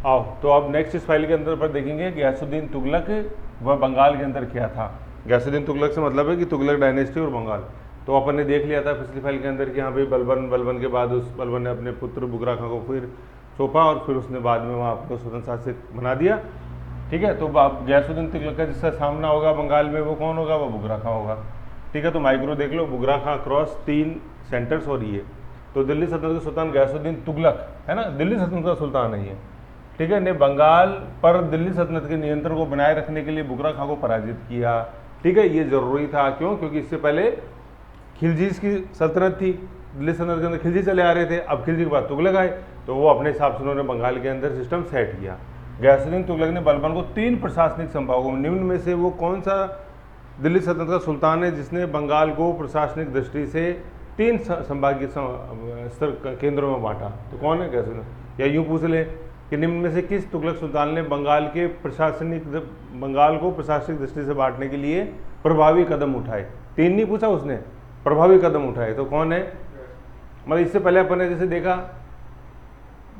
आओ तो अब नेक्स्ट इस फाइल के अंदर पर देखेंगे गयासुद्दीन तुगलक व बंगाल के अंदर क्या था। गयासुद्दीन तुगलक से मतलब है कि तुगलक डायनेस्टी और बंगाल। तो अपन ने देख लिया था पिछली फाइल के अंदर कि यहाँ पे बलबन के बाद उस बलबन ने अपने पुत्र बुगरा खां को फिर सौंपा और फिर उसने बाद में वहाँ अपने स्वतंत्र शासित बना दिया। ठीक है, तो अब गयासुद्दीन तुगलक का जिसका सामना होगा बंगाल में वो कौन होगा, वो बुगरा खां होगा। ठीक है, तो माइक्रो देख लो, बुगरा खां क्रॉस 3 सेंटर्स और ये तो दिल्ली सल्तनत के सुल्तान गयासुद्दीन तुगलक है ना, दिल्ली सल्तनत का सुल्तान है ये। ठीक है, ने बंगाल पर दिल्ली सल्तनत के नियंत्रण को बनाए रखने के लिए बुगरा खां को पराजित किया। ठीक है, ये जरूरी था, क्यों, क्योंकि इससे पहले खिलजीज की सल्तनत थी, दिल्ली सल्तनत के अंदर खिलजी चले आ रहे थे, अब खिलजी के बाद तुगलक आए तो वो अपने हिसाब से उन्होंने बंगाल के अंदर सिस्टम सेट किया। गयासुद्दीन तुगलक ने बलबन को 3 प्रशासनिक संभागों में, निम्न में से वो कौन सा दिल्ली सल्तनत का सुल्तान है जिसने बंगाल को प्रशासनिक दृष्टि से 3 संभागीय स्तर केंद्रों में बांटा, तो कौन है गयासुद्दीन। या यूँ पूछ ले कि निम्न में से किस तुगलक सुल्तान ने बंगाल को प्रशासनिक दृष्टि से बांटने के लिए प्रभावी कदम उठाए। 3 नहीं पूछा उसने, प्रभावी कदम उठाए, तो कौन है। मतलब इससे पहले अपन ने जैसे देखा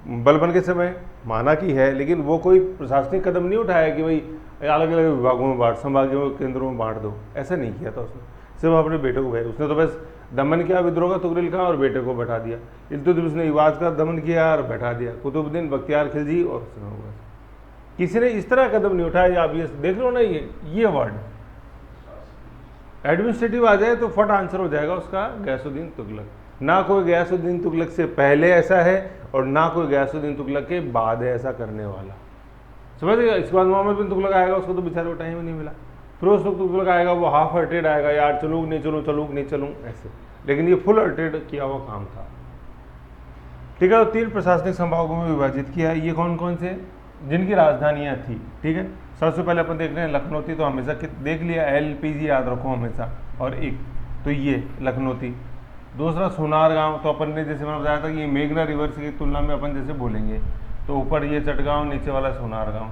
बलबन के समय माना कि है, लेकिन वो कोई प्रशासनिक कदम नहीं उठाया कि भाई अलग अलग विभागों में बांट, संभागीय केंद्रों में बांट दो, ऐसा नहीं किया था उसने। सिर्फ अपने बेटे को भेजा, उसने तो बस दमन किया विद्रोह का तुगरिल खां और बेटे को बैठा दिया। इल्तुतमिश ने इवाज का दमन किया और बैठा दिया, कुतुबुद्दीन बख्तियार खिलजी और उसने होगा। किसी ने इस तरह कदम नहीं उठाया। आप ये देख लो ना, ये वर्ड एडमिनिस्ट्रेटिव आ जाए तो फट आंसर हो जाएगा उसका गयासुद्दीन तुगलक। ना कोई गयासुद्दीन तुगलक से पहले ऐसा है और ना कोई गयासुद्दीन तुगलक के बाद है ऐसा करने वाला, समझ गए। इसके बाद मोहम्मद बिन तुगलक आएगा, उसको तो बेचारे को टाइम ही नहीं मिला। फिर उस वक्त तुगलक आएगा, वो हाफ हर्टेड आएगा, यार चलूँ नहीं चलूँ, चलूँ नहीं चलूँ ऐसे, लेकिन ये फुल हर्टेड किया हुआ काम था। ठीक है, तो 3 प्रशासनिक संभागों में विभाजित किया। ये कौन कौन से, जिनकी राजधानियाँ थी। ठीक है, सबसे पहले अपन देख रहे हैं लखनौती, तो हमेशा देख लिया, LPG याद रखो हमेशा, और एक तो ये लखनौती। दूसरा सोनारगांव, तो अपन ने जैसे मैंने बताया था कि ये मेघना रिवर की तुलना में अपन जैसे बोलेंगे तो ऊपर ये चटगांव, नीचे वाला सोनारगांव,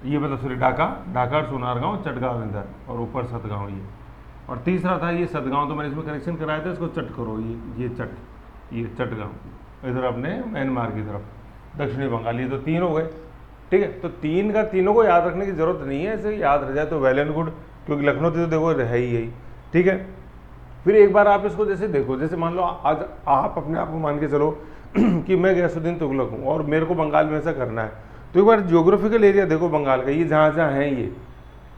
ये मतलब सॉरी ढाका और सोनारगांव, चटगांव इधर और ऊपर सतगांव ये। और तीसरा था ये सतगांव, तो मैंने इसमें कनेक्शन कराया था, इसको चट करो, ये चटगांव इधर अपने म्यांमार की तरफ, दक्षिणी बंगाल। ये तो 3 हो गए। ठीक है, तो 3 का तीनों को याद रखने की जरूरत नहीं है, ऐसे याद रह जाए तो वेल एंड गुड, क्योंकि लखनऊ तो देखो है ही यही। ठीक है, फिर एक बार आप इसको जैसे देखो, जैसे मान लो आज आप अपने आप को मान के चलो कि मैं गयासुद्दीन तुगलक हूँ और मेरे को बंगाल में ऐसा करना है, तो एक बार जियोग्राफिकल एरिया देखो बंगाल का, ये जहाँ जहाँ है ये।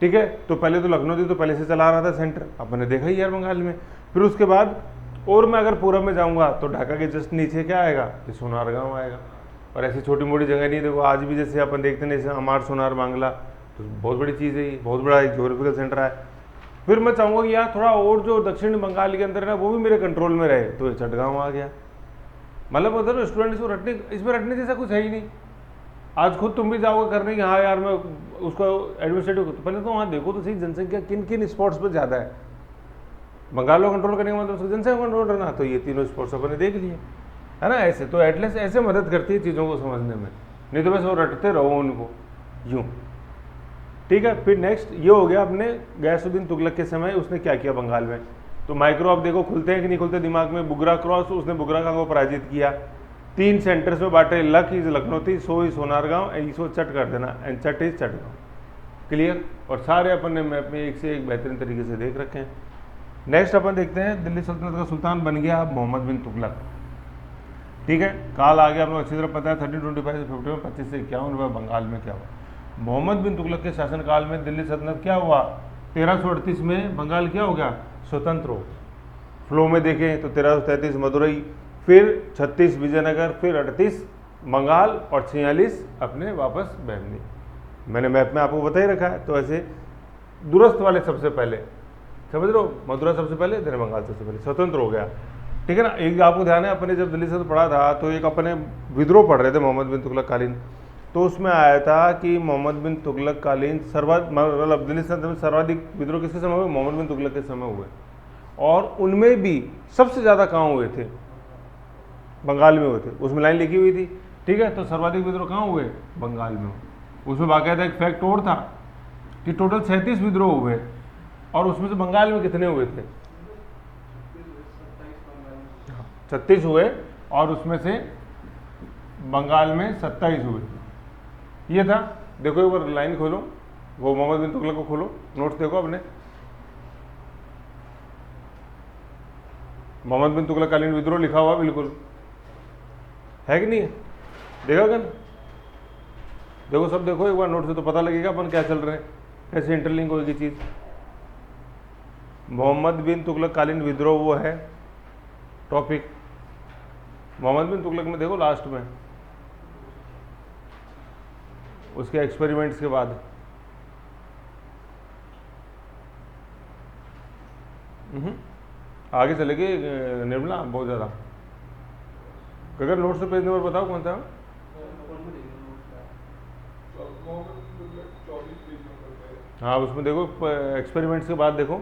ठीक है, तो पहले तो लखनऊ थी, तो पहले से चला रहा था सेंटर, अपन ने देखा ही यार बंगाल में। फिर उसके बाद और मैं अगर पूरब में जाऊँगा तो ढाका के जस्ट नीचे क्या आएगा, ये सोनारगांव आएगा। और ऐसी छोटी मोटी जगह नहीं, देखो आज भी जैसे अपन देखते हैं जैसे अमार सोनार बांग्ला, तो बहुत बड़ी चीज़ है ये, बहुत बड़ा एक जियोग्राफिकल सेंटर है। फिर मैं चाहूँगा कि यार थोड़ा और जो दक्षिण बंगाल के अंदर है ना वो भी मेरे कंट्रोल में रहे, तो ये चटगांव आ गया। मतलब उधर स्टूडेंट इसमें रटने जैसा कुछ है ही नहीं। आज खुद तुम भी जाओगे करने की, हाँ यार मैं उसको एडमिनिस्ट्रेटिव, तो पहले तो वहाँ देखो तो सही जनसंख्या किन किन स्पॉट्स पर ज़्यादा है। बंगाल को कंट्रोल करने का मतलब उसको जनसंख्या कंट्रोल करना, तो ये तीनों स्पॉट्स अपन ने देख लिए है ना। ऐसे तो एटलीस्ट ऐसे मदद करती है चीज़ों को समझने में, नहीं तो बस वो रटते रहो उनको यूँ। ठीक है, फिर नेक्स्ट ये हो गया अपने गयासुद्दीन तुगलक के समय उसने क्या किया बंगाल में। तो माइक्रो आप देखो खुलते हैं कि नहीं खुलते दिमाग में। बुगरा क्रॉस, उसने बुगरा खां को पराजित किया, 3 सेंटर्स में बांटे, luck is Lakhnauti, so is Sonargaon, इसको चट कर देना, एंड चट इज चटगांव। क्लियर, और सारे अपन ने मैप में एक से एक बेहतरीन तरीके से देख रखे हैं। नेक्स्ट अपन देखते हैं दिल्ली सल्तनत का सुल्तान बन गया अब मोहम्मद बिन तुगलक। ठीक है, काल आ गया, आप लोग अच्छी तरह पता है 1325 से 51, 25 से 51 हुआ बंगाल में क्या हुआ। मोहम्मद बिन तुगलक के शासनकाल में दिल्ली सल्तनत क्या हुआ, 1338 में बंगाल क्या हो गया, स्वतंत्र हो। फ्लो में देखें तो 1333 मदुरई, फिर 36 विजयनगर, फिर 38 बंगाल और 46 अपने वापस बहमनी। मैंने मैप में आपको बता ही रखा है। तो ऐसे दूरस्थ वाले सबसे पहले, समझ लो, मथुरा सबसे पहले, देन बंगाल सबसे पहले स्वतंत्र हो गया। ठीक है ना। एक आपको ध्यान है, अपने जब दिल्ली सल्तनत पढ़ा था तो एक अपने विद्रोह पढ़ रहे थे मोहम्मद बिन तुगलक कालीन, तो उसमें आया था कि मोहम्मद बिन तुगलक कालीन मतलब दिल्ली सल्तनत में सर्वाधिक विद्रोह किसके समय हुए, मोहम्मद बिन तुगलक के समय हुए। और उनमें भी सबसे ज़्यादा कहाँ हुए थे, बंगाल में हुए थे, उसमें लाइन लिखी हुई थी। ठीक है, तो सर्वाधिक विद्रोह कहाँ हुए, बंगाल में हुए। उसमें बाकायदा एक फैक्ट और था कि टोटल 37 विद्रोह हुए, और उसमें से बंगाल में कितने हुए थे, 36 हुए, और उसमें से बंगाल में 27 हुए। ये था। देखो एक बार लाइन खोलो, वो मोहम्मद बिन तुगलक को खोलो, नोट्स देखो अपने। मोहम्मद बिन तुगलक कालीन विद्रोह लिखा हुआ बिल्कुल है कि नहीं है? देखा क्या? देखो सब देखो एक बार नोट से, तो पता लगेगा अपन क्या चल रहे हैं, कैसे इंटरलिंक होगी चीज़। मोहम्मद बिन तुगलक कालीन विद्रोह वो है टॉपिक। मोहम्मद बिन तुगलक में देखो लास्ट में उसके एक्सपेरिमेंट्स के बाद आगे चलेगी निर्मला बहुत ज़्यादा। अगर नोट से पेज नंबर बताओ कौन सा? हाँ उसमें देखो एक्सपेरिमेंट्स के बाद देखो,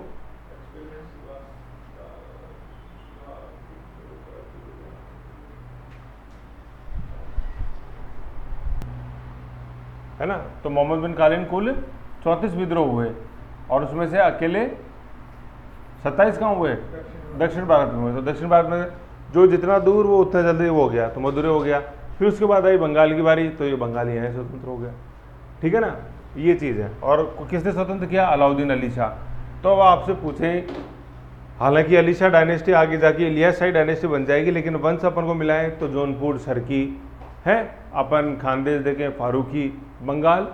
है ना। तो मोहम्मद बिन कालीन कुल 34 विद्रोह हुए और उसमें से अकेले 27 कहाँ हुए? दक्षिण भारत में हुए। तो दक्षिण भारत में जो जितना दूर वो उतना जल्दी वो हो गया, तो मदुरै हो गया। फिर उसके बाद आई बंगाल की बारी, तो ये बंगाली यहाँ स्वतंत्र हो गया। ठीक है ना, ये चीज़ है। और किसने स्वतंत्र किया? अलाउद्दीन अली शाह। तो अब आपसे पूछें, हालांकि अली शाह डायनेस्टी आगे जाके इलियास डायनेस्टी बन जाएगी, लेकिन वंश अपन को मिला है तो जौनपुर सरकी है, अपन खानदेश देखें फारूकी, बंगाल।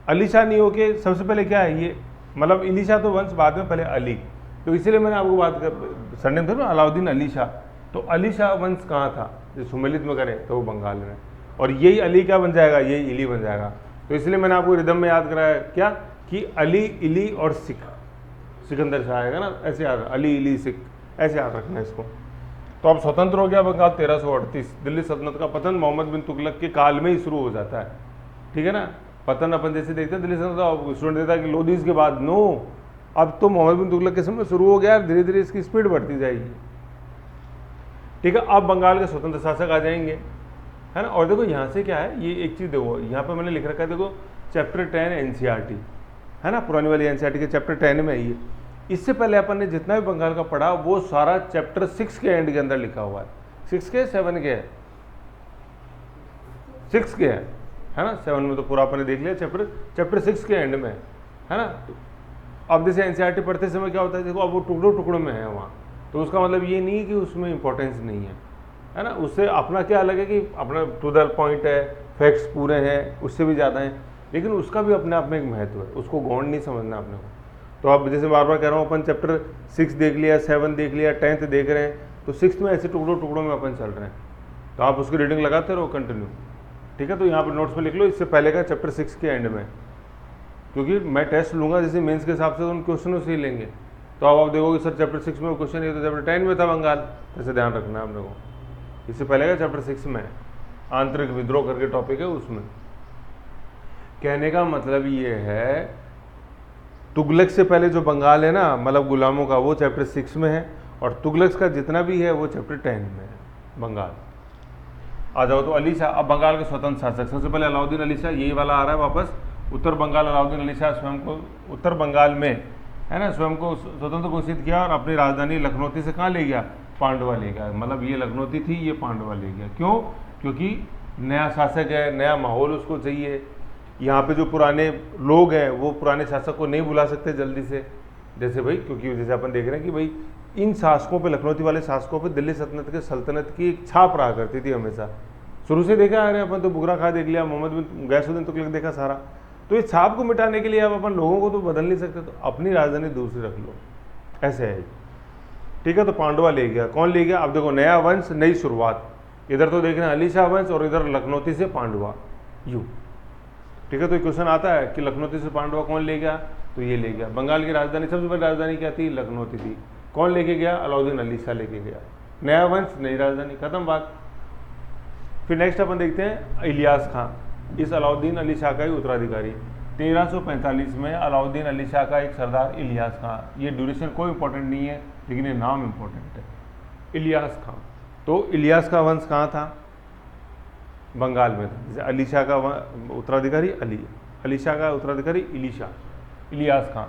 अली शाह नहीं होके सबसे पहले क्या है ये, मतलब इली शाह तो वंश बाद में, पहले अली। तो इसीलिए मैंने आपको बात कर सरनेम था ना अलाउद्दीन अली शाह। तो अली शाह वंश कहाँ था? जो सुमेलित में करें तो वो बंगाल में, और यही अली क्या बन जाएगा? यही इली बन जाएगा। तो इसलिए मैंने आपको रिदम में याद कराया क्या कि अली, इली और सिख, सिकंदर शाह आएगा ना, ऐसे याद, अली, इली, सिख, ऐसे याद रखना इसको। तो अब स्वतंत्र हो गया बंगाल 1338। दिल्ली सल्तनत का पतन मोहम्मद बिन तुगलक के काल में ही शुरू हो जाता है। ठीक है ना, पतन अपन जैसे देखते हैं दिल्ली सल्तनत, स्टूडेंट देता है कि लोदीज के बाद, नो, अब तो मोहम्मद बिन तुगलक के समय शुरू हो गया, धीरे धीरे इसकी स्पीड बढ़ती जाएगी। ठीक है, अब बंगाल के स्वतंत्र शासक आ जाएंगे, है ना। और देखो यहाँ से क्या है, ये एक चीज़ देखो, यहाँ पर मैंने लिख रखा है, देखो चैप्टर 10 एनसीईआरटी है ना, पुरानी वाली एनसीईआरटी के चैप्टर 10 में ये। इससे पहले अपन ने जितना भी बंगाल का पढ़ा वो सारा चैप्टर 6 के एंड के अंदर लिखा हुआ है। 6 के 7 के है, 6 के है ना, 7 में तो पूरा अपन ने देख लिया, चैप्टर 6 के एंड में है ना। अब जैसे एनसीईआरटी पढ़ते समय क्या होता है, देखो अब वो टुकड़ों टुकड़ों में है वहाँ, तो उसका मतलब ये नहीं कि उसमें इंपॉर्टेंस नहीं है ना। उससे अपना क्या अलग है कि अपना टू द पॉइंट है, फैक्ट्स पूरे हैं, उससे भी ज़्यादा हैं, लेकिन उसका भी अपने आप में एक महत्व है, उसको गौण नहीं समझना अपने को। तो अब जैसे बार बार कह रहा हूँ, अपन चैप्टर 6 देख लिया, 7 देख लिया, 10th देख रहे हैं, तो 6th में ऐसे टुकड़ों टुकड़ों में अपन चल रहे हैं, तो आप उसकी रीडिंग लगाते रहो कंटिन्यू। ठीक है, तो यहाँ पर नोट्स में लिख लो, इससे पहले का चैप्टर 6 के एंड में, क्योंकि मैं टेस्ट लूँगा जैसे मेंस के हिसाब से, तो उन क्वेश्चन उसे ही लेंगे। तो अब आप देखोगे सर चैप्टर 6 में क्वेश्चन, ये तो चैप्टर 10 में था बंगाल, ऐसे ध्यान रखना है अपने को। इससे पहले का चैप्टर 6 में आंतरिक विद्रोह करके टॉपिक है, उसमें कहने का मतलब ये है, तुगलक से पहले जो बंगाल है ना, मतलब गुलामों का, वो चैप्टर 6 में है, और तुगलक का जितना भी है वो चैप्टर 10 में है बंगाल। आ जाओ तो अली शाह, अब बंगाल के स्वतंत्र शासक, सबसे पहले अलाउद्दीन अली शाह, यही वाला आ रहा है वापस, उत्तर बंगाल। अलाउद्दीन अली शाह स्वयं को उत्तर बंगाल में, है ना, स्वयं को स्वतंत्र घोषित किया और अपनी राजधानी लखनौती से कहाँ ले गया? पांडवा ले गया। मतलब ये लखनौती थी, ये पांडवा ले गया। क्यों? क्योंकि नया शासक है, नया माहौल उसको चाहिए। यहाँ पे जो पुराने लोग हैं वो पुराने शासक को नहीं बुला सकते जल्दी से, जैसे भाई, क्योंकि जैसे अपन देख रहे हैं कि भाई इन शासकों पे, लखनौती वाले शासकों पे दिल्ली सल्तनत की एक छाप रहा करती थी हमेशा, शुरू से देखा आ रहे हैं अपन। तो बुगरा खां देख लिया, मोहम्मद बिन गैसुद्दीन तुगलक देखा सारा। तो इस छाप को मिटाने के लिए अब अपन लोगों को तो बदल नहीं सकते, तो अपनी राजधानी दूसरी रख लो, ऐसे है। ठीक है, तो पांडवा ले गया। कौन ले गया? अब देखो, नया वंश, नई शुरुआत। इधर तो देख रहे हैं अली शाह वंश, और इधर लखनौती से पांडवा, यूँ। ठीक है, तो क्वेश्चन आता है कि लखनौती से पांडवा कौन ले गया? तो ये ले गया। बंगाल की राजधानी, सबसे पहले राजधानी क्या थी? लखनौती थी। कौन लेके गया? अलाउद्दीन अली शाह लेके गया। नया वंश, नई राजधानी, खत्म बात। फिर नेक्स्ट अपन देखते हैं इलियास खां, इस अलाउद्दीन अली शाह का ही उत्तराधिकारी। 1345 में अलाउद्दीन अली शाह का एक सरदार इलियास खां, ये ड्यूरेशन कोई इंपॉर्टेंट नहीं है, लेकिन ये नाम इंपॉर्टेंट है, इलियास खां। तो इलियास का वंश कहाँ था? बंगाल में था। जैसे अली शाह का उत्तराधिकारी अली शाह का उत्तराधिकारी इलियास खां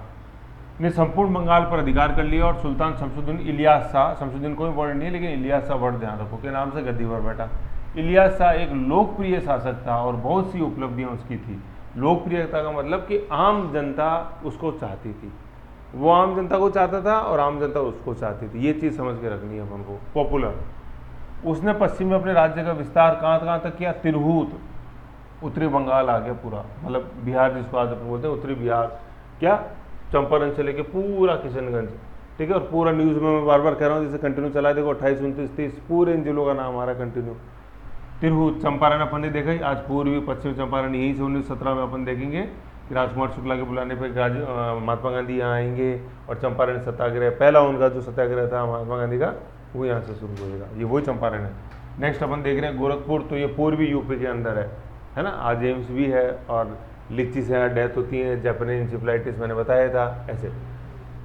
ने संपूर्ण बंगाल पर अधिकार कर लिया, और सुल्तान शमसुद्दीन इलियास शाह, शमसुद्दीन कोई इंपॉर्टेंट नहीं है, लेकिन इलियास शाह वर्ड ध्यान रखो, के नाम से गद्दी पर बैठा। इलियास शाह एक लोकप्रिय शासक था और बहुत सी उपलब्धियां उसकी थी। लोकप्रियता का मतलब कि आम जनता उसको चाहती थी, वो आम जनता को चाहता था और आम जनता उसको चाहती थी। ये चीज़ समझ के रखनी है अपन को। पॉपुलर, उसने पश्चिम में अपने राज्य का विस्तार कहाँ तक किया? तिरहुत, उत्तरी बंगाल आ गया पूरा, मतलब बिहार जिसको आज अपन बोलते हैं उत्तरी बिहार, क्या चंपारण से लेके पूरा किशनगंज, ठीक है। और पूरा न्यूज़ में मैं बार बार कह रहा हूँ, जैसे कंटिन्यू चला देखो 28, 29, 30 पूरे इन जिलों का नाम आ रहा है कंटिन्यू। तिरहुत, चंपारण अपन ने देखा ही, आज पूर्वी पश्चिम चंपारण, यहीं से 1917 में अपन देखेंगे कि राजकुमार शुक्ला के बुलाने पर महात्मा गांधी यहाँ आएंगे और चंपारण सत्याग्रह, पहला उनका जो सत्याग्रह था महात्मा गांधी का, वो यहाँ से शुरू होगा। ये वही चंपारण है। नेक्स्ट अपन देख रहे हैं गोरखपुर, तो ये पूर्वी यूपी के अंदर है ना। आज एम्स भी है और लीची से यहाँ डेथ होती है, जापानीज इंसेफ्लाइटिस मैंने बताया था ऐसे।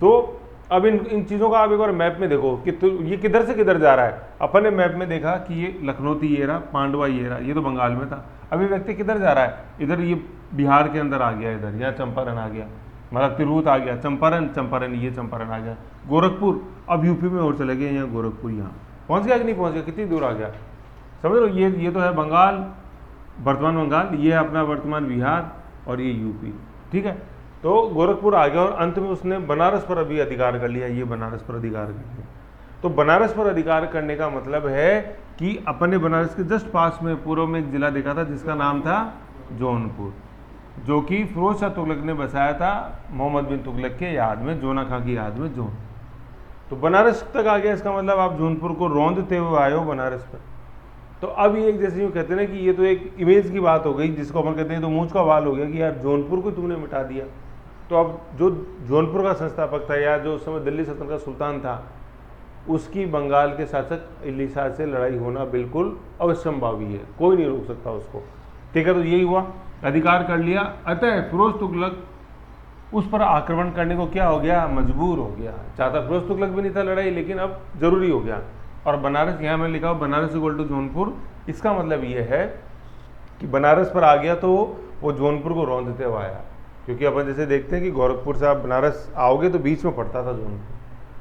तो अब इन चीज़ों का आप एक बार मैप में देखो कि तो ये किधर से किधर जा रहा है। अपन ने मैप में देखा कि ये लखनौती ये रहा, पांडवा ये रहा, ये तो बंगाल में था। अभी व्यक्ति किधर जा रहा है? इधर ये बिहार के अंदर आ गया, इधर यहाँ चंपारण आ गया, मतलब तिरहुत आ गया, चंपारण ये चंपारण आ गया, गोरखपुर अब यूपी में और चले गए, यहाँ गोरखपुर यहाँ पहुँच गया कि नहीं पहुँच गया, कितनी दूर आ गया, समझ लो। ये तो है बंगाल, वर्तमान बंगाल, ये अपना वर्तमान बिहार और ये यूपी, ठीक है। तो गोरखपुर आ गया और अंत में उसने बनारस पर अभी अधिकार कर लिया, ये बनारस पर अधिकार कर लिया। तो बनारस पर अधिकार करने का मतलब है कि अपने बनारस के जस्ट पास में पूर्व में एक जिला देखा था जिसका नाम था जौनपुर, जो कि फिरोज शाह तुगलक ने बसाया था मोहम्मद बिन तुगलक के याद में, जोना खां की याद में जौन। तो बनारस तक आ गया, इसका मतलब आप जौनपुर को रौंदते हुए आए हो बनारस पर। तो अब ये एक जैसे यूँ कहते हैं ना कि ये तो एक इमेज की बात हो गई, जिसको अपन कहते हैं तो मूंछ का वाल हो गया कि यार जौनपुर को तुमने मिटा दिया। तो अब जो जौनपुर का संस्थापक था या जो उस समय दिल्ली सल्तनत का सुल्तान था, उसकी बंगाल के शासक इली शाह से लड़ाई होना बिल्कुल अवश्यंभावी है, कोई नहीं रोक सकता उसको, ठीक है। तो यही हुआ, अधिकार कर लिया। अतः फिरोज तुगलक उस पर आक्रमण करने को क्या हो गया? मजबूर हो गया। चाहता फिरोज तुगलक भी नहीं था लड़ाई, लेकिन अब जरूरी हो गया। और बनारस, यहाँ मैं लिखा हूँ बनारस इक्वल टू जौनपुर, इसका मतलब ये है कि बनारस पर आ गया तो वो जौनपुर को रौंदते हुए आया। क्योंकि अपन जैसे देखते हैं कि गोरखपुर से आप बनारस आओगे तो बीच में पड़ता था जौनपुर,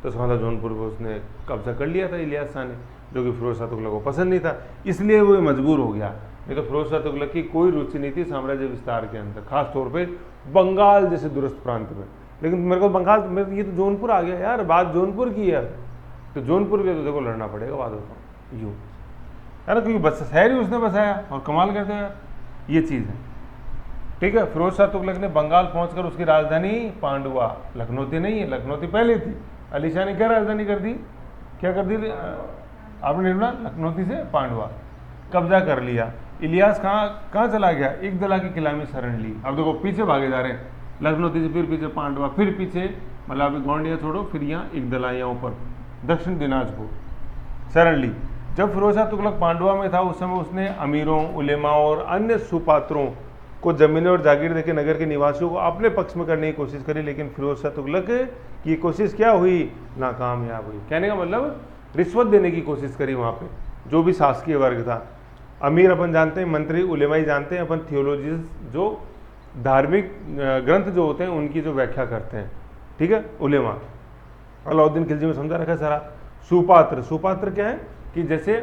तो उसका मतलब जौनपुर को उसने कब्जा कर लिया था इलियास शाह ने, जो कि फिरोज शाह तुगलक को पसंद नहीं था, इसलिए वो मजबूर हो गया। नहीं तो फिरोज शाह तुगलक की कोई रुचि नहीं थी साम्राज्य विस्तार के अंदर, खास तौर पे बंगाल जैसे दूरस्थ प्रांत में। लेकिन मेरे को बंगाल, ये तो जौनपुर आ गया यार, बात जौनपुर की है, तो जौनपुर के तो देखो लड़ना पड़ेगा, बात होता हूँ यूँ है ना, क्योंकि बस शहर ही उसने बसाया और कमाल करते हैं यार, ये चीज़ है, ठीक है। फिरोज शाह तुगलक ने बंगाल पहुंचकर उसकी राजधानी पांडुआ, लखनौती नहीं है, लखनौती पहले थी, अली शाह ने क्या राजधानी कर दी, क्या कर दी आपने सुना, लखनौती से पांडुआ कब्जा कर लिया। इलियास कहाँ चला गया? एक दला के किला में शरण ली। अब देखो पीछे भागे जा रहे हैं, लखनौती से फिर पीछे पांडुआ, फिर पीछे मतलब अभी गोंडिया छोड़ो, फिर यहाँ एक दला, यहाँ ऊपर दक्षिण दिनाजपुर शरण ली। जब फिरोज शाह तुगलक पांडुआ में था उस समय उसने अमीरों, उलेमाओं और अन्य सुपात्रों को जमीनें और जागीर देके नगर के निवासियों को अपने पक्ष में करने की कोशिश करी, लेकिन फिरोज शाह तुगलक की कोशिश क्या हुई? नाकामयाब हुई। कहने का मतलब रिश्वत देने की कोशिश करी वहाँ पे जो भी शासकीय वर्ग था। अमीर अपन जानते हैं, मंत्री उलेमाई जानते हैं, अपन थियोलॉजिस्ट जो धार्मिक ग्रंथ जो होते हैं उनकी जो व्याख्या करते हैं, ठीक है, उलेमा। अलाउद्दीन खिलजी में समझा रखा सारा। सुपात्र, सुपात्र क्या है कि जैसे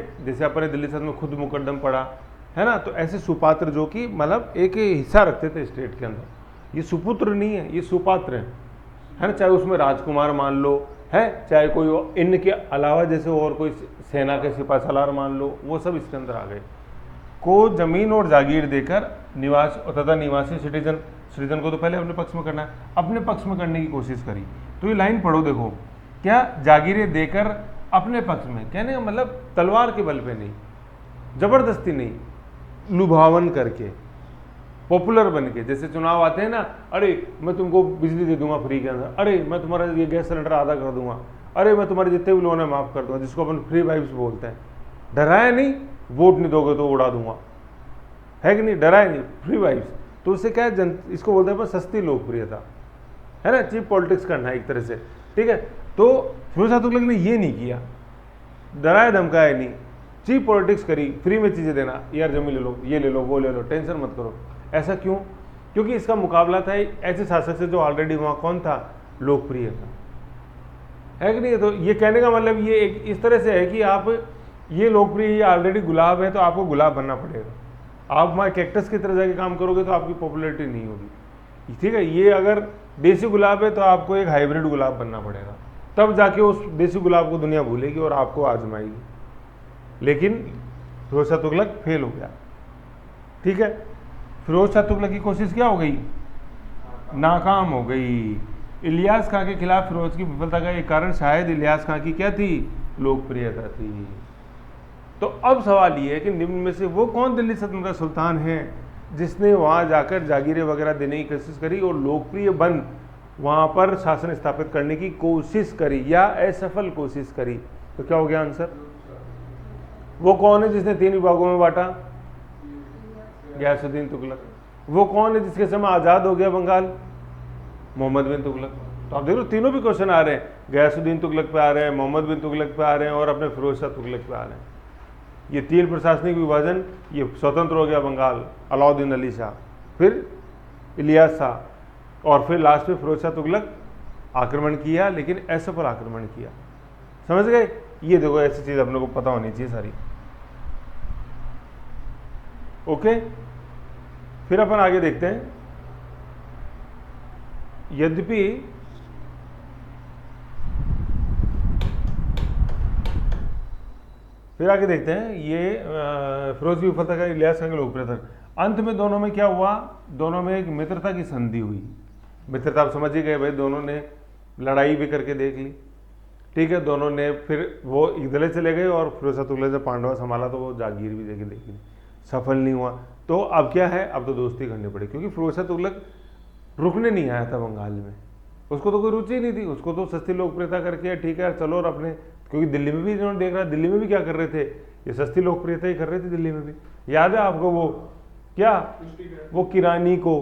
अपने दिल्ली सल्तनत में खुद मुकद्दम पड़ा है ना, तो ऐसे सुपात्र जो कि मतलब एक हिस्सा रखते थे स्टेट के अंदर, ये सुपुत्र नहीं है, ये सुपात्र है ना। चाहे उसमें राजकुमार मान लो है, चाहे कोई इनके अलावा जैसे और कोई सेना के सिपा सलार मान लो, वो सब इसके अंदर आ गए। को जमीन और जागीर देकर निवास तथा निवासी सिटीजन को तो पहले अपने पक्ष में करना है, अपने पक्ष में करने की कोशिश करी। तो ये लाइन पढ़ो, देखो क्या, जागीरें देकर अपने पक्ष में, कहने का मतलब तलवार के बल पे नहीं, जबरदस्ती नहीं, लुभावन करके, पॉपुलर बन के। जैसे चुनाव आते हैं ना, अरे मैं तुमको बिजली दे दूंगा फ्री के अंदर, अरे मैं तुम्हारा ये गैस सिलेंडर आधा कर दूंगा, अरे मैं तुम्हारे जितने भी लोन है माफ़ कर दूंगा, जिसको अपन फ्री वाइब्स बोलते हैं। डराया नहीं, वोट नहीं दोगे तो उड़ा दूंगा, है कि नहीं, डराया नहीं, फ्री वाइब्स। तो उससे क्या है, इसको बोलते हैं सस्ती लोकप्रियता, है ना, चीप पॉलिटिक्स करना है एक तरह से, ठीक है। तो फिरोज शाह तुगलक ने ये नहीं किया, डराया धमकाया नहीं, चीप पॉलिटिक्स करी, फ्री में चीज़ें देना, यार जमीन ले लो, ये ले लो, वो ले लो, टेंशन मत करो। ऐसा क्यों? क्योंकि इसका मुकाबला था ऐसे शासक से जो ऑलरेडी वहाँ कौन था, लोकप्रिय था, है कि नहीं। तो ये कहने का मतलब ये एक इस तरह से है कि आप ये लोकप्रिय, ये ऑलरेडी गुलाब है तो आपको गुलाब बनना पड़ेगा। आप वहाँ कैक्टस की तरह जाके काम करोगे तो आपकी पॉपुलैरिटी नहीं होगी, ठीक है। ये अगर देसी गुलाब है तो आपको एक हाइब्रिड गुलाब बनना पड़ेगा, तब जाके उस देसी गुलाब को दुनिया भूलेगी और आपको आजमाएगी। लेकिन फिरोज शाह तुगलक फेल हो गया, ठीक है। फिरोज शाह तुगलक की कोशिश क्या हो गई, नाकाम हो गई। इलियास खां के खिलाफ फिरोज की विफलता का एक कारण शायद इलियास खां की क्या थी, लोकप्रियता थी। तो अब सवाल ये है कि निम्न में से वो कौन दिल्ली सल्तनत का सुल्तान है जिसने वहाँ जाकर जागीरें वगैरह देने की कोशिश करी और लोकप्रिय बन वहाँ पर शासन स्थापित करने की कोशिश करी या असफल कोशिश करी। तो क्या हो गया आंसर, वो कौन है जिसने 3 विभागों में बांटा, गयासुद्दीन तुगलक। वो कौन है जिसके समय आज़ाद हो गया बंगाल, मोहम्मद बिन तुगलक। तो आप देख लो तीनों भी क्वेश्चन आ रहे हैं, गयासुद्दीन तुगलक पे आ रहे हैं, मोहम्मद बिन तुगलक पे आ रहे हैं और अपने फिरोज शाह तुगलक पे आ रहे हैं। ये 3 प्रशासनिक विभाजन, ये स्वतंत्र हो गया बंगाल, अलाउद्दीन अली शाह, फिर इलियास शाह और फिर लास्ट में फिरोज शाह तुगलक आक्रमण किया, लेकिन असफल आक्रमण किया। समझ गए। ये देखो ऐसी चीज़ अपने को पता होनी चाहिए सारी। ओके, फिर अपन आगे देखते हैं। यद्यपि फिर आगे देखते हैं ये फिरोज की विफलता का इलियास खां की लोकप्रियता। अंत में दोनों में क्या हुआ, दोनों में एक मित्रता की संधि हुई। मित्रता आप समझ ही गए भाई, दोनों ने लड़ाई भी करके देख ली, ठीक है। दोनों ने फिर वो इधर चले गए और फिरोज शाह तुगलक से पांडवा संभाला तो वो जागीर भी देखे देखी, सफल नहीं हुआ। तो अब क्या है, अब तो दोस्ती करनी पड़ी, क्योंकि फिरोज शाह तुगलक रुकने नहीं आया था बंगाल में, उसको तो कोई रुचि नहीं थी, उसको तो सस्ती लोकप्रियता करके ठीक है चलो। और अपने क्योंकि दिल्ली में भी इन्होंने देख रहा, दिल्ली में भी क्या कर रहे थे, ये सस्ती लोकप्रियता ही कर रहे थे दिल्ली में भी। याद है आपको वो क्या, वो किरानी को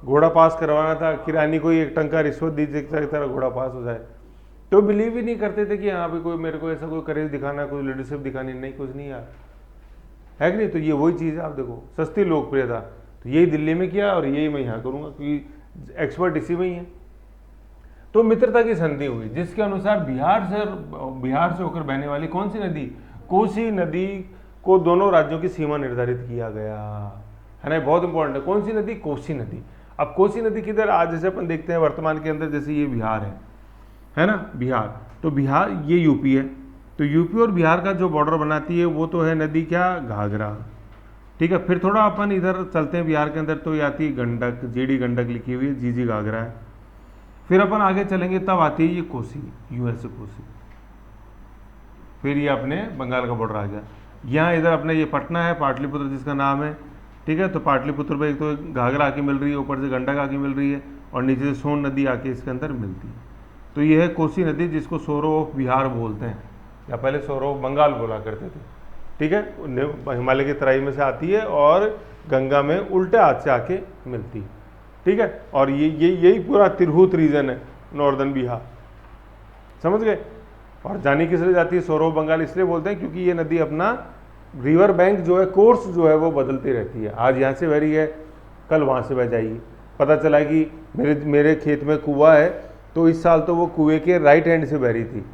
घोड़ा पास करवाना था, किरानी को एक टंका रिश्वत दी जिसकी तरह घोड़ा पास हो जाए। तो बिलीव ही नहीं करते थे कि हाँ भी कोई मेरे को ऐसा कोई करेज दिखाना, कोई लीडरशिप दिखानी, नहीं कुछ नहीं यार, है कि नहीं। तो ये वही चीज़ है, आप देखो सस्ती लोकप्रियता, तो यही दिल्ली में किया और यही मैं यहाँ करूँगा क्योंकि एक्सपर्ट इसी में ही है। तो मित्रता की संधि हुई जिसके अनुसार बिहार से होकर बहने वाली कौन सी नदी, कोसी नदी को दोनों राज्यों की सीमा निर्धारित किया गया, है ना। बहुत इंपॉर्टेंट है, कौन सी नदी, कोसी नदी। अब कोसी नदी किधर, आज जैसे अपन देखते हैं वर्तमान के अंदर, जैसे ये बिहार है ना, बिहार, तो बिहार ये यूपी है, तो यूपी और बिहार का जो बॉर्डर बनाती है वो तो है नदी क्या, घाघरा, ठीक है। फिर थोड़ा अपन इधर चलते हैं बिहार के अंदर, तो ये आती है गंडक, जीडी गंडक लिखी हुई है, जीजी घाघरा है। फिर अपन आगे चलेंगे तब आती है ये कोसी, यूएसए कोसी। फिर ये अपने बंगाल का बॉर्डर आ गया। यहाँ इधर अपने ये पटना है, पाटलिपुत्र जिसका नाम है, ठीक है। तो पाटलिपुत्र पे एक तो घाघरा आके मिल रही है, ऊपर से गंडक आके मिल रही है और नीचे से सोन नदी आके इसके अंदर मिलती है। तो ये है कोसी नदी जिसको सोरो ऑफ बिहार बोलते हैं, या पहले सोरो ऑफ बंगाल बोला करते थे, ठीक है। हिमालय की तराई में से आती है और गंगा में उल्टे हाथ से आके मिलती है, ठीक है। और यही पूरा तिरहुत रीजन है, नॉर्दर्न बिहार, समझ गए। और जानी किस लिए जाती है, सोरो ऑफ बंगाल इसलिए बोलते हैं क्योंकि ये नदी अपना रिवर बैंक जो है, कोर्स जो है वो बदलती रहती है। आज यहाँ से बह रही है, कल वहाँ से बह जाएगी। पता चला कि मेरे खेत में कुआं है, तो इस साल तो वो कुएं के राइट हैंड से बह रही थी,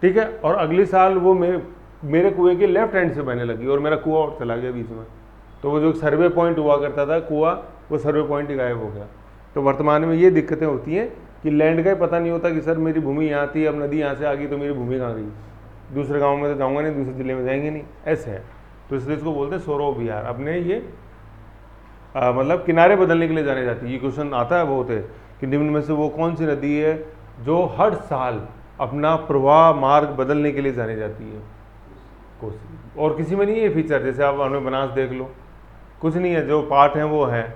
ठीक है। और अगले साल वो मेरे कुएं के लेफ्ट हैंड से बहने लगी और मेरा कुआं और चला गया बीच में। तो वो जो सर्वे पॉइंट हुआ करता था कुआं, वो सर्वे पॉइंट ही गायब हो गया। तो वर्तमान में ये दिक्कतें होती हैं कि लैंड का ही पता नहीं होता कि सर मेरी भूमि यहाँ थी, अब नदी यहाँ से आ गई तो मेरी भूमि कहाँ गई, दूसरे गाँव में तो जाऊँगा नहीं, दूसरे जिले में जाएंगे नहीं, ऐसे है। तो इसलिए इसको बोलते हैं सोरो बिहार। अपने ये मतलब किनारे बदलने के लिए जाने जाती है। ये क्वेश्चन आता है बहुत है कि निम्न में से वो कौन सी नदी है जो हर साल अपना प्रवाह मार्ग बदलने के लिए जानी जाती है, कोसी। और किसी में नहीं है फीचर, जैसे आप हमें बनास देख लो, कुछ नहीं है, जो पार्ट हैं वो हैं।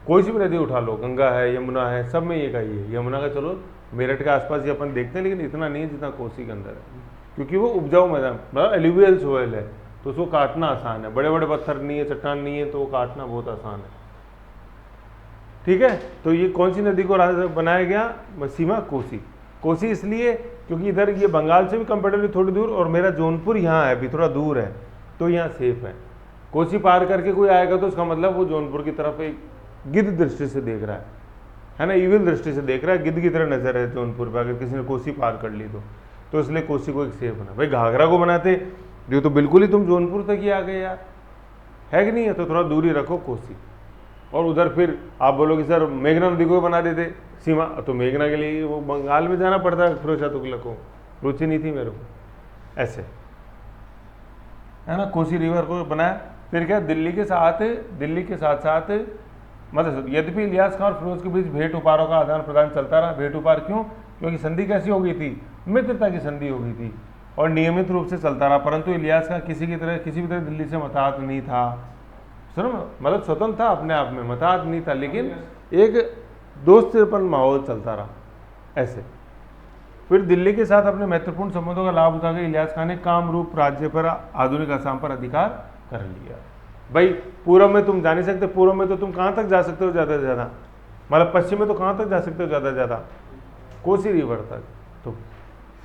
कोई सी भी नदी उठा लो, गंगा है, यमुना है, सब में ये का ही है। यमुना का चलो मेरठ के आसपास ये अपन देखते हैं, लेकिन इतना नहीं है जितना कोसी के अंदर है, क्योंकि वो उपजाऊ मैदान, मतलब एल्यूवियल सोयल है, तो उसको काटना आसान है। बड़े बड़े पत्थर नहीं है, चट्टान नहीं है, तो वो काटना बहुत आसान है, ठीक है। तो ये कौन सी नदी को बनाया गया, सीमा कोसी। कोसी इसलिए क्योंकि इधर ये बंगाल से भी कंपेरेटिवली थोड़ी दूर, और मेरा जौनपुर यहाँ है, अभी थोड़ा दूर है, तो यहाँ सेफ है। कोसी पार करके कोई आएगा तो उसका मतलब वो जौनपुर की तरफ एक गिद्ध दृष्टि से देख रहा है ना, इविल दृष्टि से देख रहा है, गिद्ध की तरह नजर है जौनपुर पर, अगर किसी ने कोसी पार कर ली तो इसलिए कोसी को एक सेफ बना। भाई घाघरा को बनाते ये तो बिल्कुल ही तुम जौनपुर तक ही आ गए यार, है कि नहीं है? तो थोड़ा दूरी रखो कोसी, और उधर फिर आप बोलोगे सर मेघना नदी को बना देते सीमा, तो मेघना के लिए वो बंगाल में जाना पड़ता है फिरोज शाह तुगलक को, रुचि नहीं थी मेरे को, ऐसे है ना, कोसी रिवर को बनाया। फिर क्या, दिल्ली के साथ साथ मतलब यद्यपि इलियास खां और फिरोज के बीच भेंट उपहारों का आदान प्रदान चलता रहा। भेंट उपहार क्यों? क्योंकि संधि कैसी हो गई थी, मित्रता की संधि हो गई थी, और नियमित रूप से चलता रहा। परंतु इलियास खां किसी भी तरह दिल्ली से मताहत नहीं था, सुनो, मतलब स्वतंत्र था अपने आप में, मताहत नहीं था, लेकिन एक दोस्तीपन माहौल चलता रहा ऐसे। फिर दिल्ली के साथ अपने महत्वपूर्ण संबंधों का लाभ उठाकर इलियास खां ने कामरूप राज्य पर, आधुनिक असम पर अधिकार कर लिया। भाई पूर्व में तुम जा नहीं सकते, पूर्व में तो तुम कहाँ तक जा सकते हो ज़्यादा से ज़्यादा, मतलब पश्चिम में तो कहाँ तक जा सकते हो ज़्यादा से ज़्यादा, कोसी रिवर तक। तो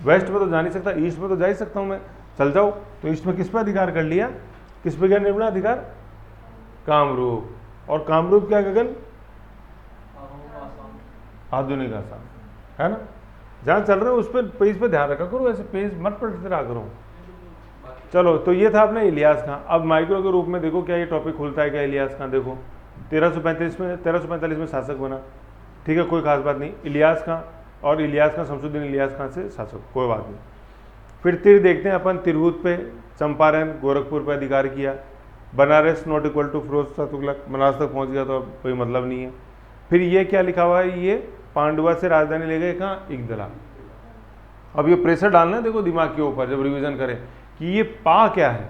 वेस्ट में तो जा नहीं सकता, ईस्ट में तो जा ही सकता हूँ मैं, चल जाओ। तो ईस्ट में किस पर अधिकार कर लिया, किस पे क्या निर्णय अधिकार, कामरूप। और कामरूप क्या गगन, आधुनिक आसाम, है ना। जहाँ चल रहे हो उस पर पेज पे ध्यान रखा करो, ऐसे पेज मत पढ़ते रहा करो। चलो, तो ये था अपना इलियास खां। अब माइक्रो के रूप में देखो क्या ये टॉपिक खुलता है क्या। इलियास खां देखो 1345 में शासक बना, ठीक है, कोई खास बात नहीं। इलियास खां और इलियास खां, शमसुद्दीन इलियास खां से शासक, कोई बात नहीं। फिर तिर देखते हैं अपन, तिरहुत पे, चंपारण, गोरखपुर पे अधिकार किया। Banaras not equal to Firoz Shah Tughlaq, Banaras तक पहुंच गया तो अब कोई मतलब नहीं है। फिर ये क्या लिखा हुआ है, ये पांडुआ से राजधानी ले गए कहाँ, इकदला। अब ये प्रेशर डालना है देखो दिमाग के ऊपर जब रिवीजन करें कि ये पा क्या है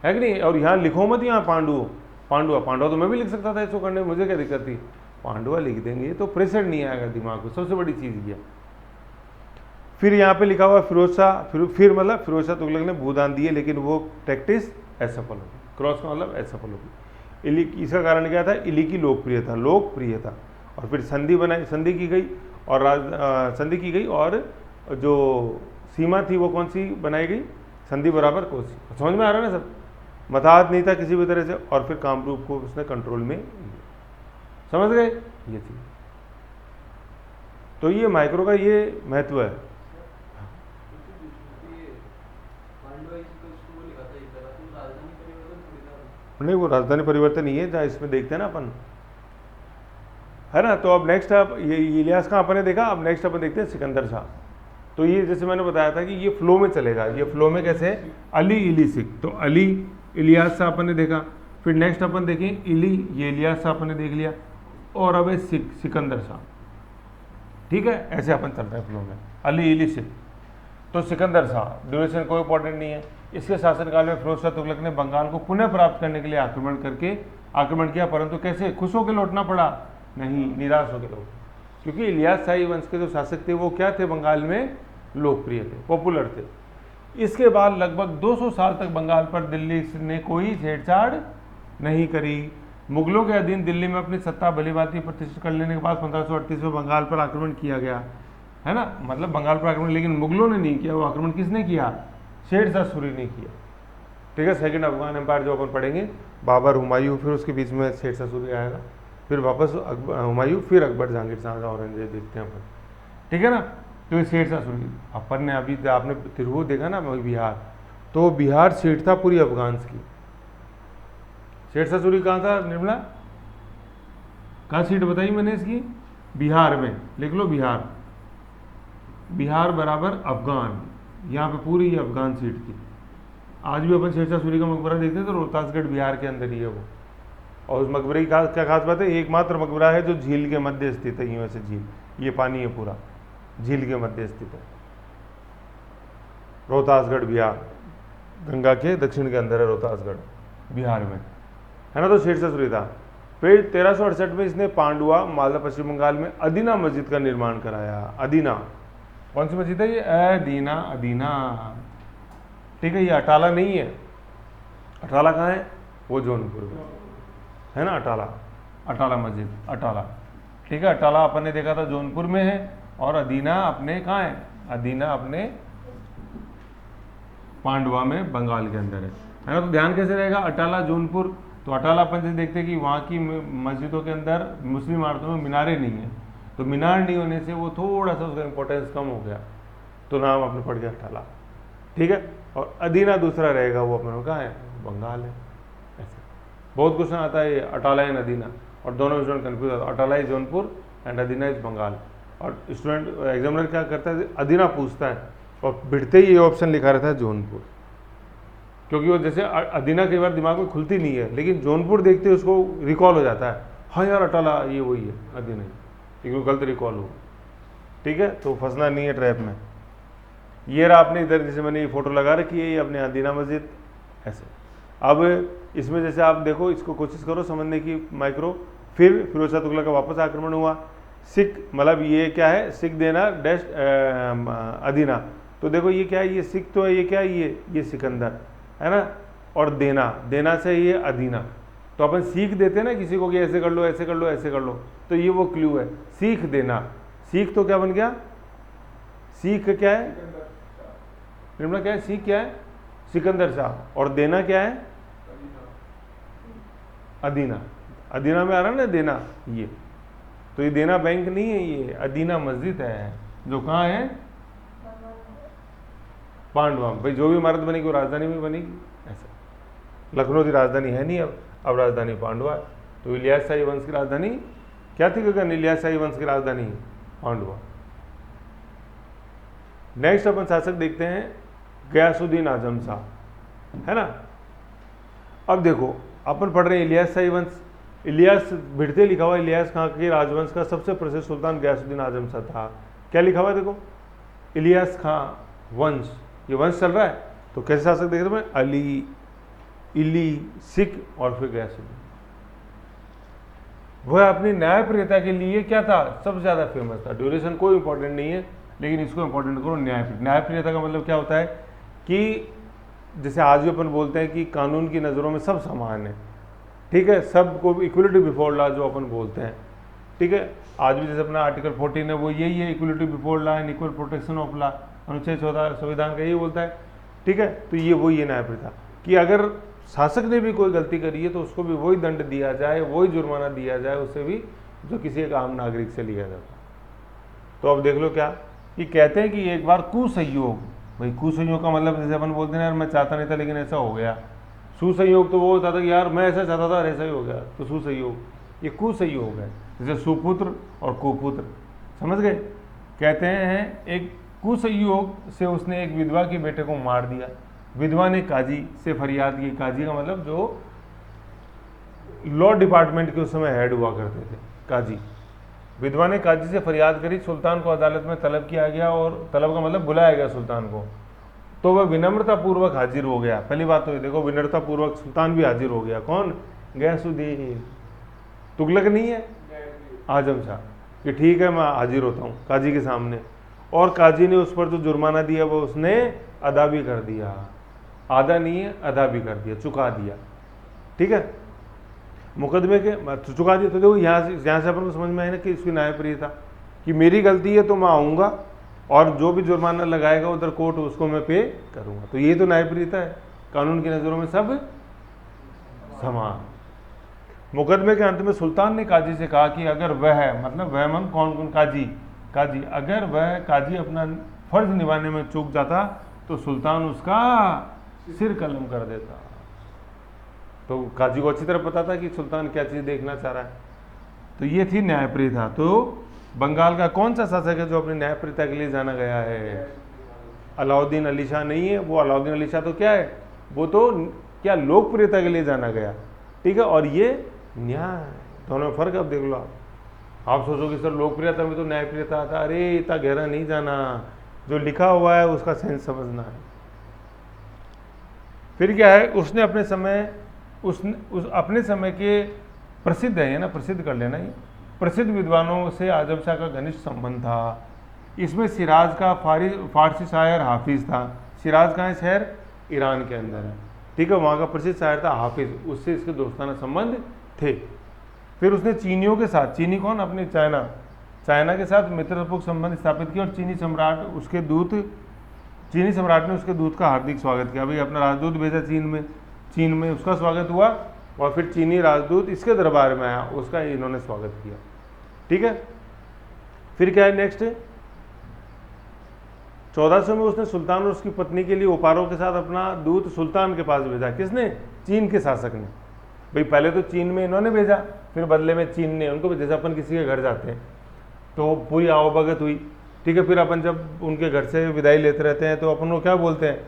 कि नहीं। और यहाँ लिखो मत, यहाँ पांडुआ तो मैं भी लिख सकता था इसको करने में, मुझे क्या दिक्कत थी, पांडुआ लिख देंगे तो प्रेशर नहीं आएगा दिमाग को, सबसे बड़ी चीज़ ये। फिर यहाँ पे लिखा हुआ फिरोज शाह, फिर मतलब फिरोज शाह तुगलक ने भूदान दिए, लेकिन वो प्रैक्टिस असफल होगी। क्रॉस का मतलब असफल होगी। इली, इसका कारण क्या था, इली की लोकप्रियता। और फिर संधि की गई, और जो सीमा थी वो कौन सी बनाई गई, संधि बराबर कोसी। समझ में आ रहा है ना सब, मताहत नहीं था किसी भी तरह से। और फिर कामरूप को उसने कंट्रोल में लिया, समझ गए, ये थी। तो ये माइक्रो का ये महत्व है। नहीं, वो राजधानी परिवर्तन नहीं है जहाँ इसमें देखते हैं ना अपन, है ना। तो अब नेक्स्ट, अब ये इलियास खां अपन ने देखा, अब नेक्स्ट अपन देखते हैं सिकंदर शाह। तो ये जैसे मैंने बताया था कि ये फ्लो में चलेगा, ये फ्लो में कैसे, अली इली सिख, तो अली इलियास शाह अपन ने देखा। फिर नेक्स्ट अपन देखें इली, ये इलियास शाह अपन ने देख लिया, और अब है सिकंदर शाह, ठीक है, ऐसे अपन चल रहे हैं फ्लो में, अली इली सिख। तो सिकंदर शाह, ड्यूरेशन कोई इंपॉर्टेंट नहीं है। इसके शासनकाल में फिरोज शाह तुगलक ने बंगाल को पुनः प्राप्त करने के लिए आक्रमण किया, परंतु कैसे, खुश होकर लौटना पड़ा, नहीं, निराश होकर लौटा। क्योंकि इलियास शाही वंश के जो शासक थे वो क्या थे, बंगाल में लोकप्रिय थे, पॉपुलर थे। इसके बाद लगभग 200 साल तक बंगाल पर दिल्ली ने कोई छेड़छाड़ नहीं करी। मुगलों के अधीन दिल्ली में अपनी सत्ता भलीभांति प्रतिष्ठित कर लेने के बाद 1538 में बंगाल पर आक्रमण किया गया, है ना, मतलब बंगाल पर आक्रमण, लेकिन मुगलों ने नहीं किया, वो आक्रमण किसने किया, शेरशाह सूरी ने किया, ठीक है। सेकंड अफगान एम्पायर जो अपन पढ़ेंगे, बाबर, हुमायूं, फिर उसके बीच में शेरशाह सूरी आएगा, फिर वापस हुमायूं, फिर अकबर, जहांगीर, शाहजहां, औरंगजेब देखते हैं अपन, ठीक है ना। तो शेरशाह सूरी अपन ने अभी आपने तिरहुत देखा ना, बिहार, तो बिहार सीट था पूरी अफगान्स की। शेरशाह सूरी कहाँ था निर्मला, कहाँ सीट बताई मैंने इसकी, बिहार में, लिख लो बिहार बराबर अफगान, यहाँ पे पूरी ये अफगान सीट थी। आज भी अपन शेरशाह सूरी का मकबरा देखते हैं तो रोहतासगढ़ बिहार के अंदर ही है वो। और उस मकबरे की क्या खास बात है, एकमात्र मकबरा है जो झील के मध्य स्थित है, यूँ ऐसे झील, ये पानी है पूरा, झील के मध्य स्थित है, रोहतासगढ़ बिहार, गंगा के दक्षिण के अंदर है रोहतासगढ़ बिहार में, है ना। तो शेरशाह सूरी था। फिर 1368 में इसने पांडुआ, मालदा, पश्चिम बंगाल में अदीना मस्जिद का निर्माण कराया। अदीना कौन सी मस्जिद है ये, अदीना, ठीक है। ये अटाला नहीं है, अटाला कहाँ है, वो जौनपुर में है ना, अटाला मस्जिद, अटाला, ठीक है। अटाला अपन ने देखा था जौनपुर में है, और अदीना अपने कहाँ है, अदीना अपने पांडुआ में, बंगाल के अंदर है ना। तो ध्यान कैसे रहेगा, अटाला जौनपुर। तो अटाला अपन से देखते हैं कि वहाँ की मस्जिदों के अंदर, मुस्लिम इमारतों में मीनारें नहीं है, तो मीनार नहीं होने से वो थोड़ा सा उसका इंपॉर्टेंस कम हो गया, तो नाम आपने पढ़ गया अटाला, ठीक है। और अदीना दूसरा रहेगा, वो अपने कहाँ है, बंगाल है। ऐसे बहुत क्वेश्चन आता है, अटाला एंड अदीना, और दोनों स्टूडेंट कन्फ्यूज होता है, Atala is Jaunpur and Adina is Bengal. और स्टूडेंट एग्जामिनर क्या करता है, अदीना पूछता है और बिड़ते ही ये ऑप्शन लिखा रहता है जौनपुर, क्योंकि वो जैसे अदीना कई बार दिमाग में खुलती नहीं है, लेकिन जौनपुर देखते ही उसको रिकॉल हो जाता है, हाँ यार अटाला ये वही है, अदीना ही, लेकिन गलत रिकॉल हो। ठीक है, तो फंसना नहीं है ट्रैप में। ये रहा आपने इधर, जैसे मैंने ये फोटो लगा रखी है, ये अपने अदीना मस्जिद ऐसे। अब इसमें जैसे आप देखो, इसको कोशिश करो समझने की माइक्रो। फिर फिरोज शाह तुगलक का वापस आक्रमण हुआ, सिख मतलब ये क्या है, सिख देना डैश अदीना, तो देखो ये क्या है, ये सिख तो है, ये क्या है, ये सिकंदर है ना, और देना, देना से ये अदीना। तो अपन सीख देते हैं ना किसी को कि ऐसे कर लो ऐसे कर लो ऐसे कर लो, तो ये वो क्लू है, सीख देना। सीख तो क्या बन गया, सीख क्या है, निर्मला क्या है, सीख क्या है, सिकंदर शाह, और देना क्या है, अदीना। अदीना में आ रहा है ना देना, ये तो ये देना बैंक नहीं है, ये अदीना मस्जिद है, जो कहाँ है, पांडवा। भाई जो भी इमारत बनेगी वो राजधानी में बनेगी, ऐसा। लखनऊ की राजधानी है नहीं, अब राजधानी पांडवा है। तो इलियास शाही वंश की राजधानी क्या थी गगन, इलियास शाही वंश की राजधानी पांडवा। नेक्स्ट अपन शासक देखते हैं गयासुद्दीन आजम शाह, है ना। अब देखो अपन पढ़ रहे हैं इलियास शाही वंश, इलियास भिड़ते लिखा हुआ, इलियास खां के राजवंश का सबसे प्रसिद्ध सुल्तान गयासुद्दीन आजम शाह था। क्या लिखा हुआ है देखो, इलियास खां वंश, ये वंश चल रहा है। तो कैसे शासक देख रहे हैं, अली, इली, सिख और फिर गयासुद्दीन। वह अपनी न्यायप्रियता के लिए क्या था, सबसे ज्यादा फेमस था। ड्यूरेशन कोई इंपॉर्टेंट नहीं है, लेकिन इसको इंपॉर्टेंट करो, न्यायप्रियता का मतलब क्या होता है कि जैसे आज भी अपन बोलते हैं कि कानून की नज़रों में सब समान है, ठीक है, सबको इक्वलिटी बिफोर लॉ जो अपन बोलते हैं, ठीक है। आज भी जैसे अपना आर्टिकल 14 है, वो यही है, equality before law and equal protection of law, अनुच्छेद 14 संविधान का यही बोलता है, ठीक है। तो ये वही है न्यायप्रियता कि अगर शासक ने भी कोई गलती करी है तो उसको भी वही दंड दिया जाए, वही जुर्माना दिया जाए उससे भी, जो किसी एक आम नागरिक से लिया जाता। तो अब देख लो क्या, कि कहते हैं कि एक बार कुसंयोग, भाई कुसंयोग का मतलब जैसे अपन बोलते हैं यार मैं चाहता नहीं था लेकिन ऐसा हो गया। सुसंयोग तो वो होता था कि यार मैं ऐसा चाहता था और ऐसा ही हो गया, तो सुसंयोग। ये कुसंयोग है, जैसे सुपुत्र और कुपुत्र, समझ गए। कहते हैं एक कुसंयोग से उसने एक विधवा के बेटे को मार दिया। विधवा ने काजी से फरियाद की, काजी का मतलब जो लॉ डिपार्टमेंट के उस समय हेड हुआ करते थे, काजी। विधवा ने काजी से फरियाद करी, सुल्तान को अदालत में तलब किया गया, और तलब का मतलब बुलाया गया सुल्तान को। तो वह विनम्रतापूर्वक हाजिर हो गया। पहली बात तो ये देखो, विनम्रतापूर्वक सुल्तान भी हाजिर हो गया। कौन, गयासुद्दीन, तुगलक नहीं है, आजम शाह, कि ठीक है मैं हाजिर होता हूँ काजी के सामने। और काजी ने उस पर जो जुर्माना दिया वो उसने अदा भी कर दिया, आधा नहीं है अदा भी कर दिया, चुका दिया, ठीक है। मुकदमे के चुका दिया। तो देखो यहाँ से अपन को समझ में आया ना कि इसकी न्यायप्रियता, कि मेरी गलती है तो मैं आऊँगा और जो भी जुर्माना लगाएगा उधर कोर्ट उसको मैं पे करूँगा। तो ये तो न्यायप्रियता है, कानून की नज़रों में सब समान। मुकदमे के अंत में सुल्तान ने काजी से कहा कि अगर वह, मतलब वह मन कौन, काजी, अगर वह काजी अपना फर्ज निभाने में चूक जाता तो सुल्तान उसका सिर कलम कर देता। तो काजी को अच्छी तरह पता था कि सुल्तान क्या चीज़ देखना चाह रहा है। तो ये थी न्यायप्रियता। तो बंगाल का कौन सा शासक है जो अपनी न्यायप्रियता के लिए जाना गया है? अलाउद्दीन अली शाह नहीं है, वो अलाउद्दीन अली शाह तो क्या है, वो तो क्या लोकप्रियता के लिए जाना गया, ठीक है। और ये न्याय, दोनों में फर्क अब देख लो आप सोचो कि सर लोकप्रियता में तो न्यायप्रियता आता, अरे इतना गहरा नहीं जाना, जो लिखा हुआ है उसका सेंस समझना है। फिर क्या है, उसने अपने समय, अपने समय के प्रसिद्ध है ना, प्रसिद्ध कर लेना, ये प्रसिद्ध विद्वानों से आजम शाह का घनिष्ठ संबंध था। इसमें सिराज का फारसी शायर हाफिज था। सिराज कहाँ है शहर? ईरान के अंदर है, ठीक है। वहाँ का प्रसिद्ध शायर था हाफिज, उससे इसके दोस्ताना संबंध थे। फिर उसने चीनियों के साथ, चीनी कौन, अपने चाइना के साथ मित्रपूर्ण संबंध स्थापित किया, और चीनी सम्राट ने उसके दूत का हार्दिक स्वागत किया। भाई अपना राजदूत भेजा चीन में उसका स्वागत हुआ, और फिर चीनी राजदूत इसके दरबार में आया, उसका इन्होंने स्वागत किया, ठीक है। फिर क्या है नेक्स्ट, 1400 में उसने सुल्तान और उसकी पत्नी के लिए उपारों के साथ अपना दूत सुल्तान के पास भेजा। किसने? चीन के शासक ने। भाई पहले तो चीन में इन्होंने भेजा, फिर बदले में चीन ने उनको, जैसे अपन किसी के घर जाते हैं तो पूरी आवभगत हुई, ठीक है, फिर अपन जब उनके घर से विदाई लेते रहते हैं तो अपन को क्या बोलते हैं,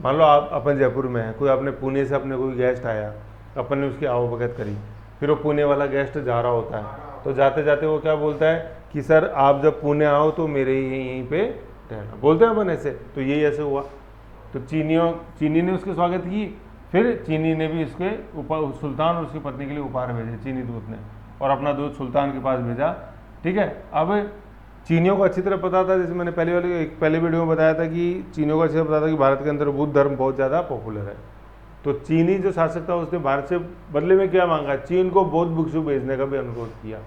मान लो आप अपन जयपुर में हैं, कोई अपने पुणे से अपने कोई गेस्ट आया, अपन ने उसकी आवभगत करी, फिर वो पुणे वाला गेस्ट जा रहा होता है तो जाते जाते वो क्या बोलता है कि सर आप जब पुणे आओ तो मेरे यहीं पे रहना, बोलते हैं अपन ऐसे। तो यही ऐसे हुआ, तो चीनी ने उसके स्वागत की, फिर चीनी ने भी इसके सुल्तान और उसकी पत्नी के लिए उपहार भेजे, चीनी दूत ने, और अपना दूत सुल्तान के पास भेजा, ठीक है। अब चीनियों को अच्छी तरह पता था, जैसे मैंने पहले वीडियो में बताया था कि चीनियों को अच्छी तरह पता था कि भारत के अंदर बुद्ध धर्म बहुत ज़्यादा पॉपुलर है। तो चीनी जो शासक था उसने भारत से बदले में क्या मांगा, चीन को बौद्ध भिक्षु भेजने का भी अनुरोध किया,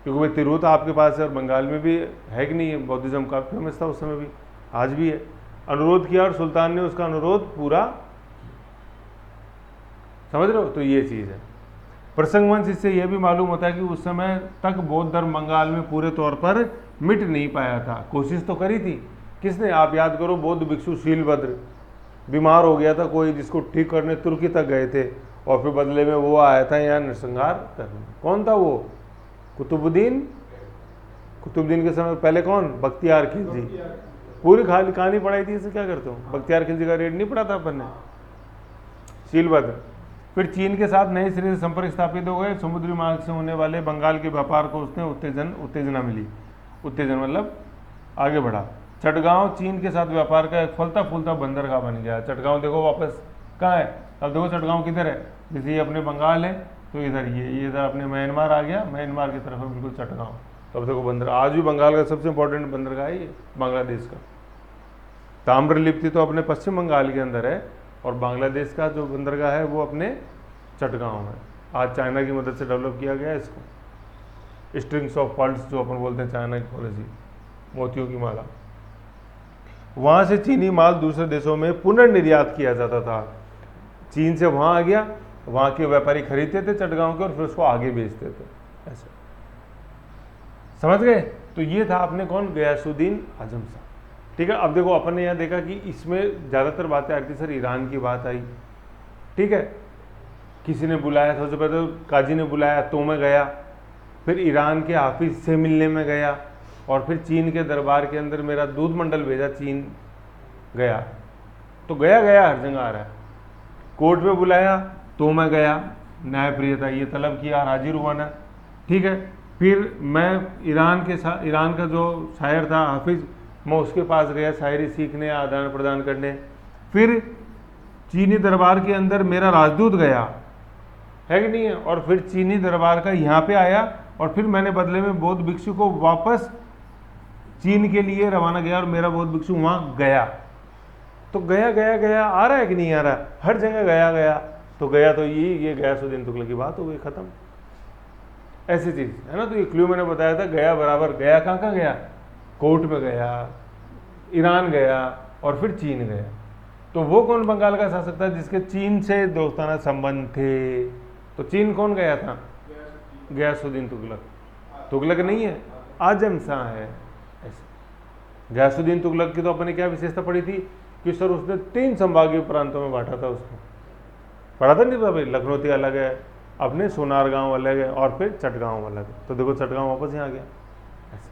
क्योंकि भाई तिरुत आपके पास है और बंगाल में भी है कि नहीं है, बौद्धिज्म का फेमस था उस समय भी, आज भी है। अनुरोध किया और सुल्तान ने उसका अनुरोध पूरा, समझ रहे हो, तो ये चीज़ है। प्रसंगवंश इससे यह भी मालूम होता है कि उस समय तक बौद्ध धर्म बंगाल में पूरे तौर पर मिट नहीं पाया था। कोशिश तो करी थी, किसने, आप याद करो, बौद्ध भिक्षु शीलभद्र बीमार हो गया था कोई, जिसको ठीक करने तुर्की तक गए थे, और फिर बदले में वो आया था यहाँ नरसंहार करने। कौन था वो? कुतुबुद्दीन के समय पहले कौन? बख्तियार खिलजी। पूरी खाली कहानी पढ़ाई थी, इसे क्या करते हो, बख्तियार खिलजी का रेड नहीं पढ़ा था अपन ने, शीलभद्र। फिर चीन के साथ नए सिरे से संपर्क स्थापित हो गए, समुद्री मार्ग से होने वाले बंगाल के व्यापार को उसने उत्तेजना मिली, उत्तेजन मतलब आगे बढ़ा। चटगांव चीन के साथ व्यापार का एक फलता फूलता बंदरगाह बन गया। चटगांव देखो वापस कहाँ है, अब देखो चटगांव किधर है, जैसे ये अपने बंगाल है तो इधर ये इधर अपने म्यांमार आ गया, म्यांमार की तरफ है बिल्कुल चटगांव। तो अब देखो बंदर, आज भी बंगाल का सबसे इंपॉर्टेंट बंदरगाह है ये, बांग्लादेश का। ताम्रलिप्ति तो अपने पश्चिम बंगाल के अंदर है, और बांग्लादेश का जो बंदरगाह है वो अपने चटगांव में, आज चाइना की मदद से डेवलप किया गया है इसको। स्ट्रिंग्स ऑफ पर्ल्स जो अपन बोलते हैं, चाइना की पॉलिसी, मोतियों की माला। वहाँ से चीनी माल दूसरे देशों में पुनर्निर्यात किया जाता था। चीन से वहाँ आ गया, वहाँ के व्यापारी खरीदते थे चटगांव के और फिर उसको आगे बेचते थे, ऐसे, समझ गए। तो ये था अपने कौन, गयासुद्दीन आजम शाह, ठीक है। अब देखो अपन ने यहाँ देखा कि इसमें ज़्यादातर बातें आ रही थी, सर ईरान की बात आई, ठीक है, किसी ने बुलाया, सबसे पहले तो काजी ने बुलाया तो मैं गया, फिर ईरान के हाफिज से मिलने में गया, और फिर चीन के दरबार के अंदर मेरा दूध मंडल भेजा, चीन गया, तो गया हर जगह आ रहा है। कोर्ट में बुलाया तो मैं गया, न्यायप्रियता ये तलब किया, हाजिर हुआ ना, ठीक है। फिर मैं ईरान का जो शायर था हाफिज, मैं उसके पास गया शायरी सीखने, आदान प्रदान करने। फिर चीनी दरबार के अंदर मेरा राजदूत गया, है कि नहीं है, और फिर चीनी दरबार का यहाँ पे आया, और फिर मैंने बदले में बौद्ध भिक्षु को वापस चीन के लिए रवाना गया, और मेरा बौद्ध भिक्षु वहाँ गया। तो गया आ रहा है कि नहीं आ रहा, हर जगह गया, तो गया, तो ये गयासुद्दीन तुगलक की बात हो गई, खत्म, ऐसी चीज़ है ना। तो ये क्लू मैंने बताया था, गया बराबर गया, कहाँ गया, कोर्ट में गया, ईरान गया, और फिर चीन गया। तो वो कौन बंगाल का शासक था जिसके चीन से दोस्ताना संबंध थे, तो चीन कौन गया था, गयासुद्दीन तुगलक नहीं है, आजम शाह है, ऐसे। गयासुद्दीन तुगलक की तो अपने क्या विशेषता पड़ी थी कि सर उसने 3 संभागीय प्रांतों में बांटा था, उसको पढ़ा था नहीं था भाई, लखनौती अलग है, अपने सोनार गांव अलग है, और फिर चटगांव अलग है। तो देखो चटगांव वापस यहाँ आ गया, ऐसे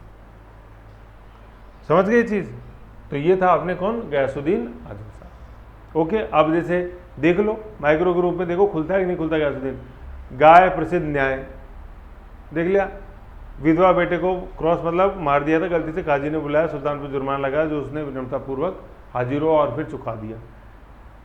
समझ गए चीज़। तो ये था अपने कौन, गयासुद्दीन आजम शाह। ओके, अब जैसे देख लो माइक्रो ग्रुप में देखो खुलता है कि नहीं खुलता गयासुद्दीन। गाय प्रसिद्ध न्याय, देख लिया, विधवा बेटे को क्रॉस मतलब मार दिया था गलती से, काजी ने बुलाया, सुल्तान पर जुर्माना लगाया, जो उसने विनम्रतापूर्वक हाजिर हुआ और फिर चुका दिया।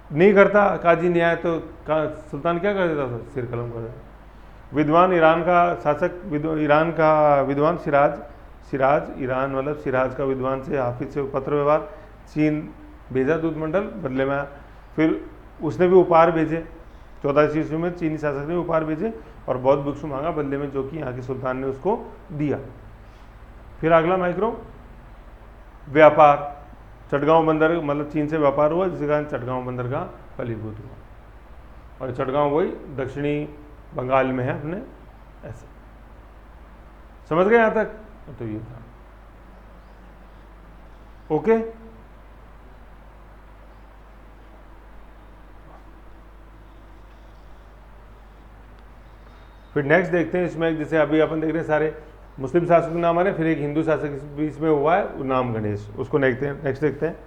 नहीं करता काजी न्याय तो सुल्तान क्या कर देता था, सिर कलम कर देता। विद्वान ईरान का शासक, ईरान का विद्वान सिराज, ईरान मतलब सिराज का विद्वान से हाफिज से पत्र व्यवहार, चीन भेजा दूध मंडल, बदले में फिर उसने भी उपहार भेजे। 1400 ईस्वी में चीनी शासक ने उपहार भेजे और बौद्ध भिक्षु मांगा, बदले में जो कि यहाँ के सुल्तान ने उसको दिया। फिर अगला माइक्रो व्यापार, चटगांव बंदर मतलब चीन से व्यापार हुआ, जिसके कारण चटगांव बंदर का फलीभूत हुआ, और चटगांव वही दक्षिणी बंगाल में है अपने, ऐसे समझ गए यहाँ तक। तो ये था ओके। फिर नेक्स्ट देखते हैं इसमें, जैसे अभी अपन देख रहे हैं सारे मुस्लिम शासक के नाम आ रहे हैं, फिर एक हिंदू शासक के बीच में हुआ है नाम गणेश, उसको देखते हैं। नेक्स्ट देखते हैं